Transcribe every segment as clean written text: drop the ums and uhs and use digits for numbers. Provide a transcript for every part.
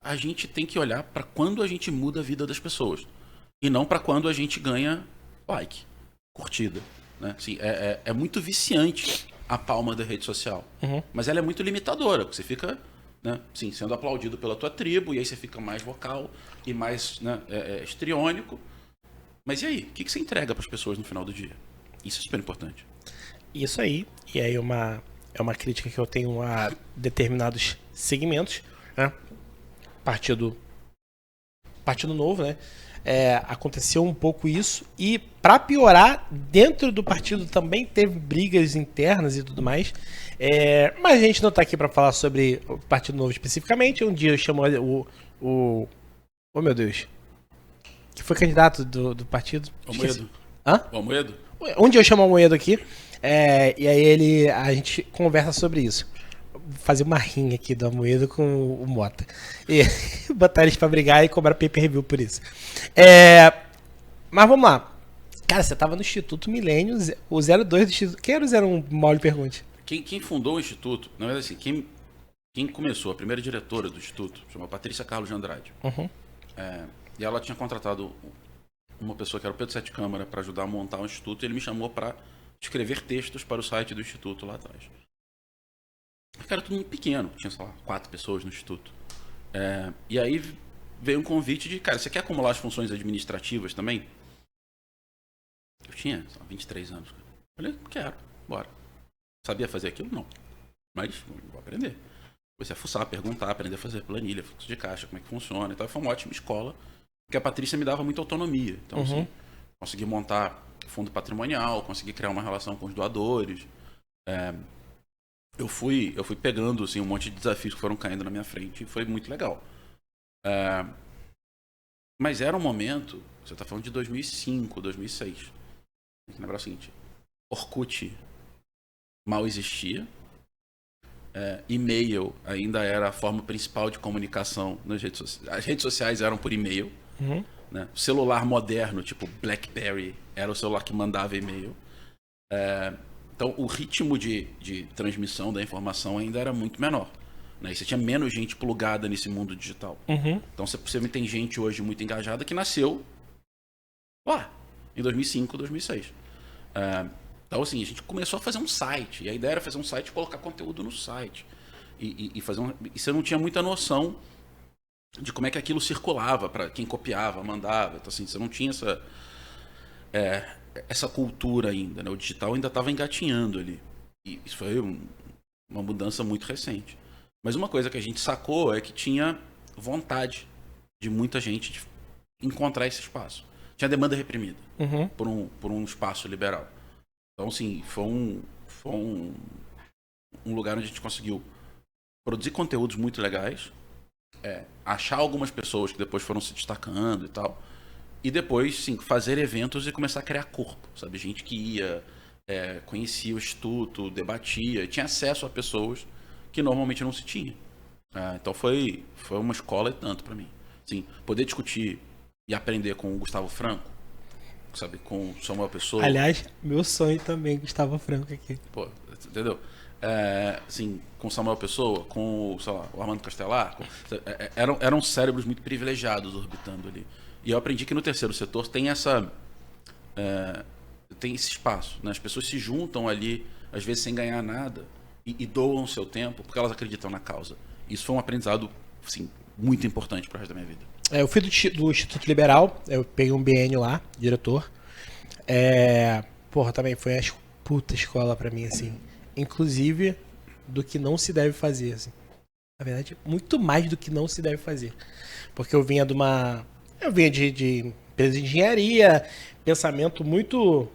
a gente tem que olhar para quando a gente muda a vida das pessoas. E não para quando a gente ganha like, curtida. Né? Assim, é muito viciante a palma da rede social. Mas ela é muito limitadora, porque você fica, né, assim, sendo aplaudido pela tua tribo, e aí você fica mais vocal e mais, né, histriônico. Mas e aí? O que você entrega para as pessoas no final do dia? Isso é super importante. Isso aí, e aí é uma crítica que eu tenho a determinados segmentos, né? Partido Novo, né? Aconteceu um pouco isso, e para piorar, dentro do partido também teve brigas internas e tudo mais. Mas a gente não tá aqui para falar sobre o Partido Novo especificamente. Um dia eu chamo oh meu Deus, que foi candidato do partido. O Amoedo. Hã? O Amoedo? Um dia eu chamo o Amoedo aqui, e aí a gente conversa sobre isso. Vou fazer uma rinha aqui do Amoedo com o Mota. E botar eles pra brigar e cobrar pay-per-view por isso. Mas vamos lá. Cara, você tava no Instituto Milênio, o 02 do Instituto. Quem era o 01? Mal lhe pergunte. Quem fundou o Instituto, na verdade, assim, quem começou, a primeira diretora do Instituto, chama Patrícia Carlos de Andrade. E ela tinha contratado uma pessoa que era o Pedro Sete Câmara para ajudar a montar o Instituto, e ele me chamou para escrever textos para o site do Instituto lá atrás. Era tudo muito pequeno, tinha, sei lá, 4 pessoas no Instituto. E aí veio um convite de, cara, você quer acumular as funções administrativas também? Eu tinha, sei lá, 23 anos. Eu falei, quero, bora. Sabia fazer aquilo? Não. Mas vou aprender. Comecei a fuçar, perguntar, aprender a fazer planilha, fluxo de caixa, como é que funciona. Então foi uma ótima escola, porque a Patrícia me dava muita autonomia. Então, assim, consegui montar fundo patrimonial, consegui criar uma relação com os doadores. Eu fui pegando, assim, um monte de desafios que foram caindo na minha frente, e foi muito legal. Mas era um momento, você está falando de 2005, 2006. Tem que lembrar o seguinte, Orkut mal existia, e-mail ainda era a forma principal de comunicação nas redes sociais. As redes sociais eram por e-mail, né? O celular moderno, tipo BlackBerry, era o celular que mandava e-mail. Então o ritmo de transmissão da informação ainda era muito menor, né? E você tinha menos gente plugada nesse mundo digital. Então você tem gente hoje muito engajada que nasceu lá, em 2005, 2006. Então, assim, a gente começou a fazer um site. E a ideia era fazer um site e colocar conteúdo no site. E você não tinha muita noção de como é que aquilo circulava para quem copiava, mandava. Então, assim, você não tinha essa cultura ainda, né? O digital ainda estava engatinhando ali. E isso foi uma mudança muito recente. Mas uma coisa que a gente sacou é que tinha vontade de muita gente de encontrar esse espaço. Tinha demanda reprimida por um espaço liberal. Então, assim, foi um lugar onde a gente conseguiu produzir conteúdos muito legais, achar algumas pessoas que depois foram se destacando e tal, e depois, sim, fazer eventos e começar a criar corpo, sabe? Gente que ia, conhecia o Instituto, debatia, tinha acesso a pessoas que normalmente não se tinha. Então foi uma escola e tanto para mim. Assim, poder discutir e aprender com o Gustavo Franco, sabe, com Samuel Pessoa. Aliás, meu sonho também, Gustavo Franco aqui. Pô, entendeu? Assim, com Samuel Pessoa, com, sei lá, o Armando Castelar, eram cérebros muito privilegiados orbitando ali. E eu aprendi que no terceiro setor tem tem esse espaço, né? As pessoas se juntam ali, às vezes sem ganhar nada, e doam o seu tempo porque elas acreditam na causa. Isso foi um aprendizado, assim, muito importante para o resto da minha vida. Eu fui do Instituto Liberal, eu peguei um BN lá, diretor. Porra, também foi a puta escola pra mim, assim. Inclusive, do que não se deve fazer, assim. Na verdade, muito mais do que não se deve fazer. Porque eu vinha de empresa de engenharia, pensamento muito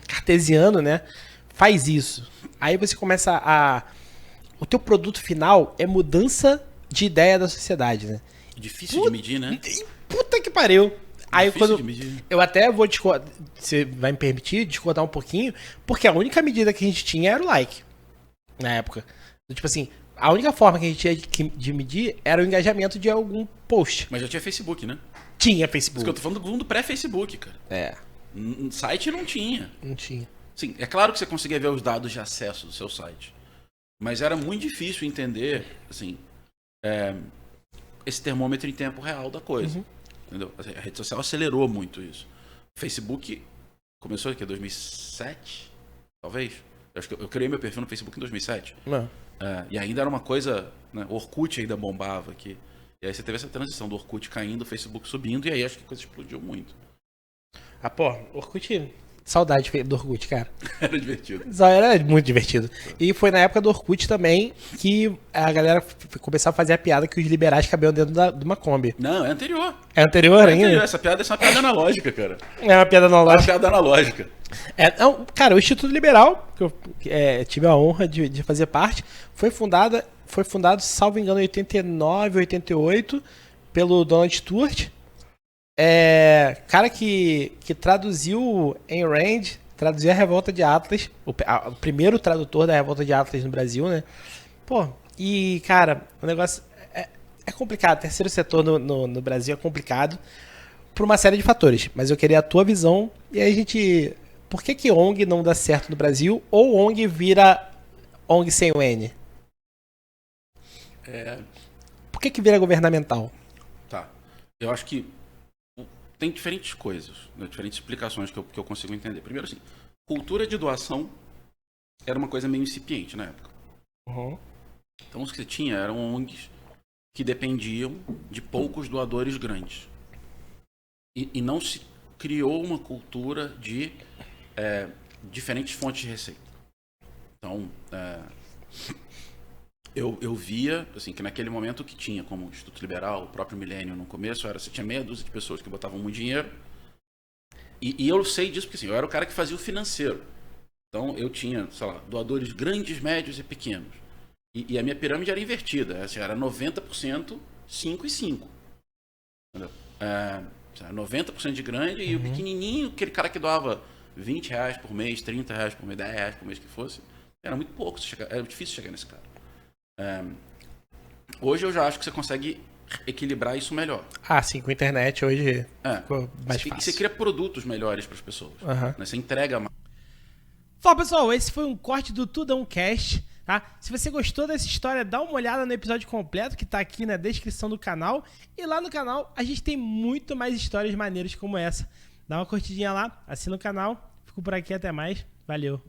cartesiano, né? Faz isso. Aí você começa o teu produto final é mudança de ideia da sociedade, né? Difícil de medir, né? Puta que pariu. Aí quando de medir. eu até vou discordar, você vai me permitir discordar um pouquinho, porque a única medida que a gente tinha era o like na época. Tipo assim, a única forma que a gente tinha de medir era o engajamento de algum post. Mas já tinha Facebook, né? Tinha Isso Facebook. que eu tô falando do mundo pré-Facebook, cara. Site não tinha. Não tinha. Sim, é claro que você conseguia ver os dados de acesso do seu site. Mas era muito difícil entender, assim, esse termômetro em tempo real da coisa. Uhum. Entendeu? A rede social acelerou muito isso. Facebook começou aqui em 2007, talvez. Eu acho que eu criei meu perfil no Facebook em 2007. Não. E ainda era uma coisa, né, o Orkut ainda bombava aqui. E aí você teve essa transição do Orkut caindo, o Facebook subindo, e aí acho que a coisa explodiu muito. Ah, pô, Orkut... Saudade do Orkut, cara. Era divertido. Só era muito divertido. E foi na época do Orkut também que a galera começava a fazer a piada que os liberais cabiam dentro de uma Kombi. Não, é anterior. É anterior ainda? Essa piada é uma piada analógica, cara. É uma piada É uma analógica. piada analógica. Não, cara, o Instituto Liberal, que eu tive a honra de fazer parte, foi fundado, salvo engano, em 89, 88, pelo Donald Stewart. Cara que traduziu Ayn Rand, traduziu a Revolta de Atlas, o primeiro tradutor da Revolta de Atlas no Brasil, né? Pô, e cara, o negócio é complicado. Terceiro setor no Brasil é complicado por uma série de fatores, mas eu queria a tua visão. E aí por que ONG não dá certo no Brasil ou ONG vira ONG sem o N? Por que vira governamental? Tá. Eu acho que tem diferentes coisas, né, diferentes explicações que eu consigo entender. Primeiro, assim, cultura de doação era uma coisa meio incipiente na época. Uhum. Então, os que você tinha eram ONGs que dependiam de poucos doadores grandes. E não se criou uma cultura de diferentes fontes de receita. Então, eu via, assim, que naquele momento o que tinha como Instituto Liberal, o próprio Milênio no começo, você tinha meia dúzia de pessoas que botavam muito dinheiro. E eu sei disso porque, assim, eu era o cara que fazia o financeiro. Então, eu tinha, sei lá, doadores grandes, médios e pequenos. E a minha pirâmide era invertida. Assim, era 90%, 5 e 5. Entendeu? 90% de grande e o pequenininho, aquele cara que doava R$20 por mês, R$30 por mês, R$10 por mês que fosse, era muito pouco. Era difícil chegar nesse cara. Hoje eu já acho que você consegue equilibrar isso melhor. Sim, com a internet hoje ficou mais fácil. E você cria produtos melhores para as pessoas. Uhum. Né? Você entrega mais. Fala, pessoal, esse foi um corte do Tudão Cast, tá? Se você gostou dessa história, dá uma olhada no episódio completo que tá aqui na descrição do canal. E lá no canal a gente tem muito mais histórias maneiras como essa. Dá uma curtidinha lá, assina o canal. Fico por aqui, até mais. Valeu!